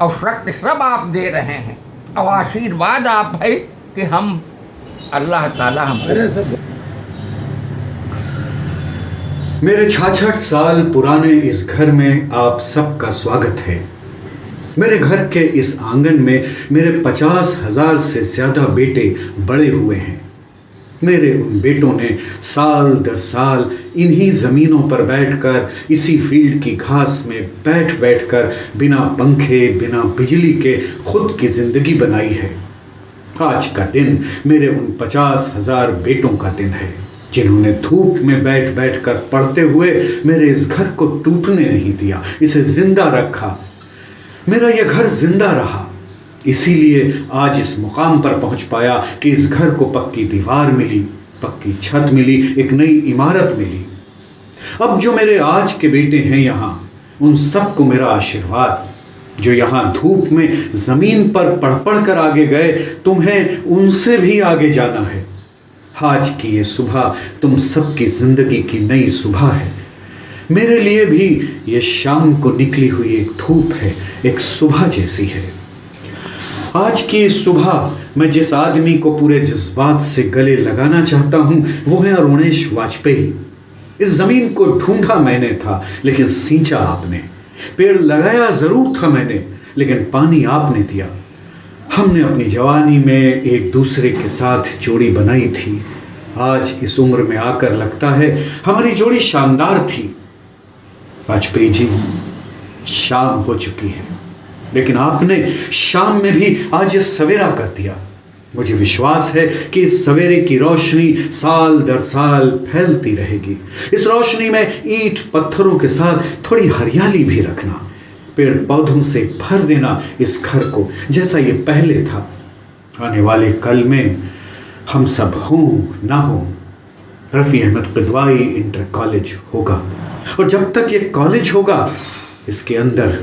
और शक्ति सब आप दे रहे हैं और आशीर्वाद आप है कि हम अल्लाह ताला हम मेरे 66 साल पुराने इस घर में आप सबका स्वागत है। मेरे घर के इस आंगन में मेरे 50,000 से ज़्यादा बेटे बड़े हुए हैं। मेरे उन बेटों ने साल दर साल इन्हीं ज़मीनों पर बैठकर इसी फील्ड की घास में बैठ बैठकर बिना पंखे बिना बिजली के खुद की ज़िंदगी बनाई है। आज का दिन मेरे उन 50,000 बेटों का दिन है जिन्होंने धूप में बैठ बैठ कर पढ़ते हुए मेरे इस घर को टूटने नहीं दिया, इसे जिंदा रखा। मेरा यह घर जिंदा रहा, इसीलिए आज इस मुकाम पर पहुंच पाया कि इस घर को पक्की दीवार मिली, पक्की छत मिली, एक नई इमारत मिली। अब जो मेरे आज के बेटे हैं यहाँ, उन सबको मेरा आशीर्वाद। जो यहाँ धूप में जमीन पर पढ़ पढ़ कर आगे गए, तुम्हें उनसे भी आगे जाना है। आज की ये सुबह तुम सबकी जिंदगी की नई सुबह है। मेरे लिए भी ये शाम को निकली हुई एक धूप है, एक सुबह जैसी है। आज की सुबह मैं जिस आदमी को पूरे जज्बात से गले लगाना चाहता हूं, वो है अरुणेश वाजपेयी। इस जमीन को ढूंढा मैंने था, लेकिन सींचा आपने। पेड़ लगाया जरूर था मैंने, लेकिन पानी आपने दिया। हमने अपनी जवानी में एक दूसरे के साथ जोड़ी बनाई थी। आज इस उम्र में आकर लगता है हमारी जोड़ी शानदार थी। वाजपेयी जी, शाम हो चुकी है, लेकिन आपने शाम में भी आज ये सवेरा कर दिया। मुझे विश्वास है कि इस सवेरे की रोशनी साल दर साल फैलती रहेगी। इस रोशनी में ईंट पत्थरों के साथ थोड़ी हरियाली भी रखना, पेड़ पौधों से भर देना इस घर को जैसा ये पहले था। आने वाले कल में हम सब हों ना हों, रफ़ी अहमद क़िदवाई इंटर कॉलेज होगा, और जब तक ये कॉलेज होगा, इसके अंदर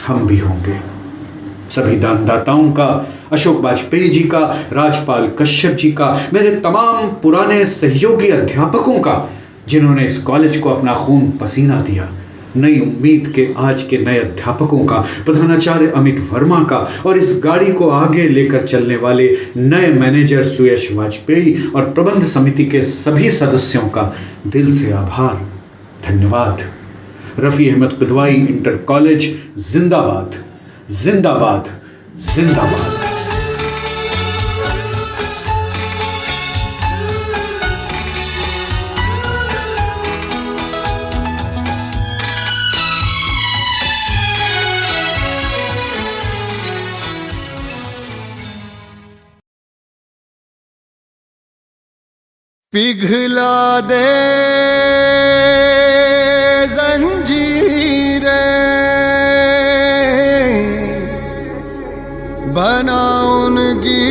हम भी होंगे। सभी दानदाताओं का, अशोक वाजपेयी जी का, राजपाल कश्यप जी का, मेरे तमाम पुराने सहयोगी अध्यापकों का, जिन्होंने इस कॉलेज को अपना खून पसीना दिया, नई उम्मीद के आज के नए अध्यापकों का, प्रधानाचार्य अमित वर्मा का, और इस गाड़ी को आगे लेकर चलने वाले नए मैनेजर सुयश वाजपेयी और प्रबंध समिति के सभी सदस्यों का दिल से आभार, धन्यवाद। रफ़ी अहमद क़िदवाई इंटर कॉलेज जिंदाबाद, जिंदाबाद, जिंदाबाद। पिघला दे जंजीरें, बना उनकी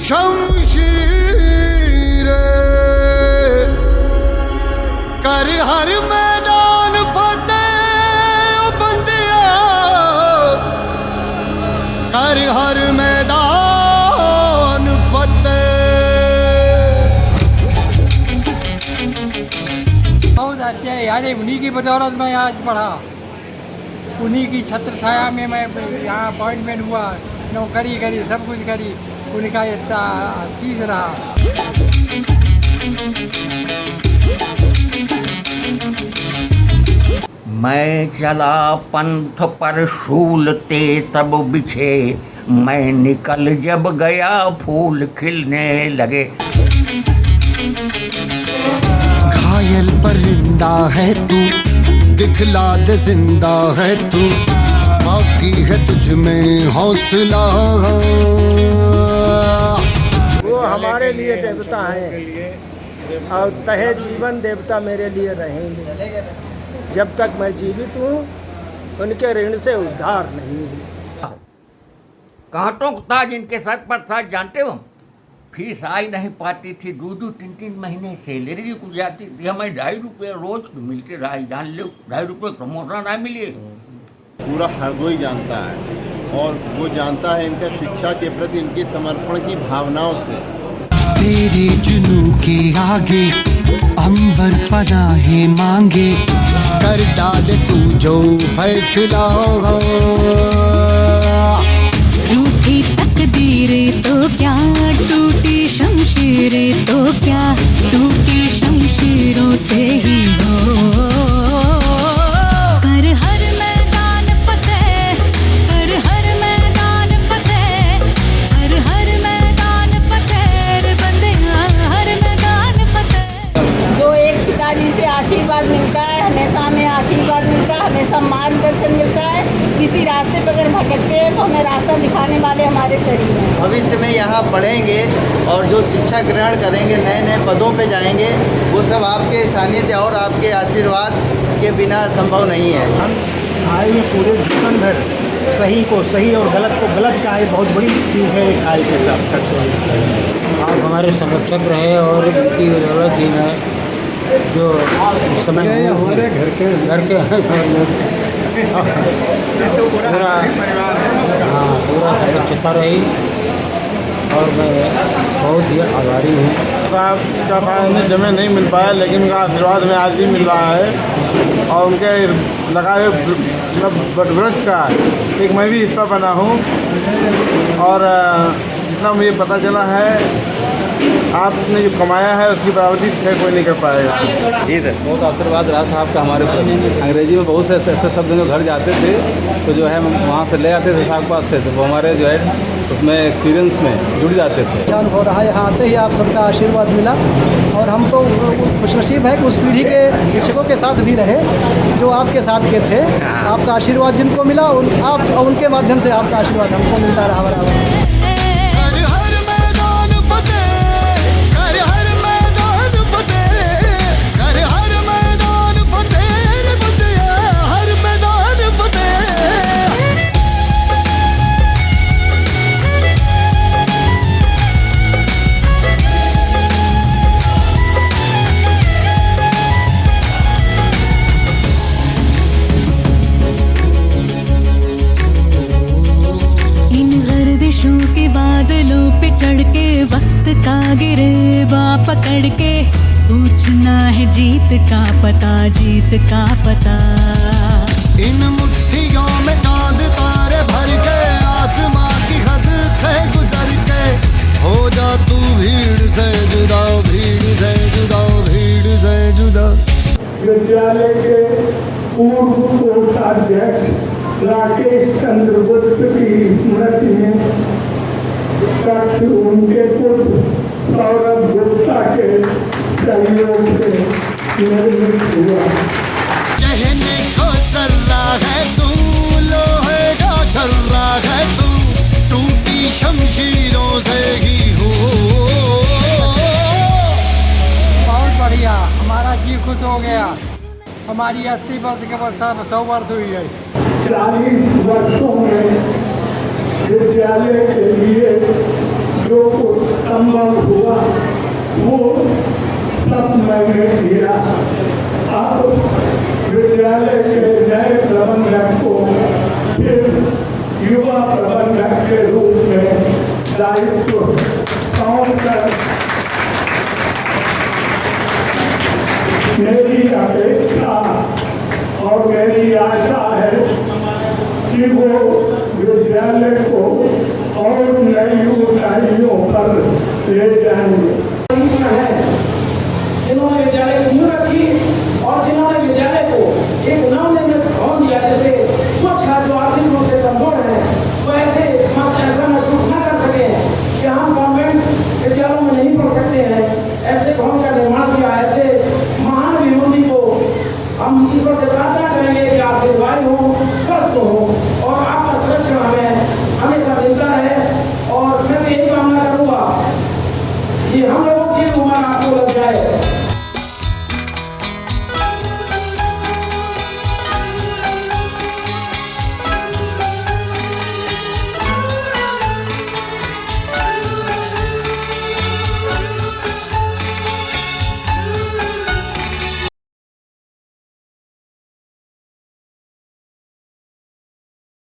शमशीरें, कर हर मैदान फतेह बंदिया, कर हर मैदान फतेह। बहुत अच्छे यार, उन्हीं की बदौलत मैं आज पढ़ा, उन्हीं की छत्र छाया में मैं यहाँ अपॉइंटमेंट हुआ, नौकरी करी, सब कुछ करी, उनका इतना आशीष रहा। मैं चला पंथ पर शूलते तब बिछे, मैं निकल जब गया फूल खिलने लगे। घायल परिंदा है तू, दिखला दे जिंदा है तू, बाकी है तुझ में हौसला। वो हमारे लिए देवता हैं और तहे जीवन देवता मेरे लिए रहेंगे। जब तक मैं जीवित हूँ, उनके ऋण से उद्धार नहीं हुआ। कांटों का ताज इनके सर पर था, जानते हो। फीस आ ही नहीं पाती थी, 2-3 महीने सैलरी को जाती थी, हमें 2.5 रुपये रोज मिलते रहा। जान लो, 2.5 रुपये प्रमोशन ना मिले। पूरा हरदोई जानता है, और वो जानता है इनका शिक्षा के प्रति इनके समर्पण की भावनाओं से। तेरे जुनू के आगे अंबर पनाहे मांगे, कर डाल तू जो फैसला। रूठी तकदीरें तो क्या, टूटी शमशीरें तो क्या, टूटी शमशीरों से ही हो। कर हर मैदान फतेह, कर हर मैदान फतेह, कर हर मैदान फतेह, बंदे हर मैदान फतेह। जो एक पिताजी से आशीर्वाद मिलता है, हमेशा हमें आशीर्वाद मिलता है, हमेशा मार्गदर्शन मिलता है। किसी रास्ते पर अगर भटकते हैं तो हमें रास्ता दिखाने वाले हमारे शरीर हैं। भविष्य में यहाँ पढ़ेंगे और जो शिक्षा ग्रहण करेंगे, नए नए पदों पे जाएंगे, वो सब आपके सानिध्य और आपके आशीर्वाद के बिना संभव नहीं है। हम आए में पूरे जीवन भर सही को सही और गलत को गलत का एक बहुत बड़ी चीज़ है एक आय के प्राप्त करते हैं। आप हमारे संरक्षक रहे और इनकी जरूरत ही है जो इस समय हमारे घर के पूरा पूरा सुरक्षिता रही और मैं बहुत ही आभारी हूँ। साहब का हमें जमे नहीं मिल पाया, लेकिन उनका आशीर्वाद में आज भी मिल रहा है और उनके लगाए वटवृक्ष का एक मैं भी हिस्सा बना हूँ। और जितना मुझे पता चला है, आपने जो कमाया है उसकी बराबरी कोई नहीं कर पाएगा। जी सर, बहुत आशीर्वाद रहा साहब का हमारे ऊपर। अंग्रेजी में बहुत से ऐसे शब्द जो घर जाते थे तो जो है वहाँ से ले आते थे साहब के पास से, तो वो हमारे जो है उसमें एक्सपीरियंस में जुड़ जाते थे। ज्ञान हो रहा है, यहाँ आते ही आप सबका आशीर्वाद मिला और हम तो खुशनसीब है कि उस पीढ़ी के शिक्षकों के साथ भी रहे जो आपके साथ के थे। आपका आशीर्वाद जिनको मिला आप उनके माध्यम से आपका आशीर्वाद हमको मिलता रहा बराबर। के बादलों पे चढ़ के वक्त का गिरेबा पकड़ के पूछना है जीत का पता, जीत का पता। इन मुट्ठियों में चांद तारे भर के, आसमां की हद से गुजर के, हो जा तू भीड़ से जुदा, भीड़ से जुदा, भीड़ से जुदा। विद्यालय के पूर्व कोषाध्यक्ष राकेश चंद्र गुप्त की स्मृति में कक्ष उनके पुत्र सौरभ गुप्ता के सहयोग से निर्मित हुआ। कहने को चल रहा है तू, लोहे का चल रहा है तू, टूटी शमशीरों से ही हो। बहुत बढ़िया, हमारा जी खुश हो गया। हमारी 80 वर्ष के बाद 100 वर्ष हुई है। 40 वर्षों में विद्यालय के लिए जो कुछ संभव हुआ वो सब मैंने किया। अब विद्यालय के नए प्रबंधक को फिर युवा प्रबंधक के रूप में दायित्व सौंपकर मेरी अपेक्षा और मेरी आशा है कि वो विद्यालय को और नई ऊंचाइयों पर ले जाएंगे। जिन्होंने विद्यालय की नींव रखी और जिन्होंने विद्यालय को एक उन्होंने भवन दिया, जिससे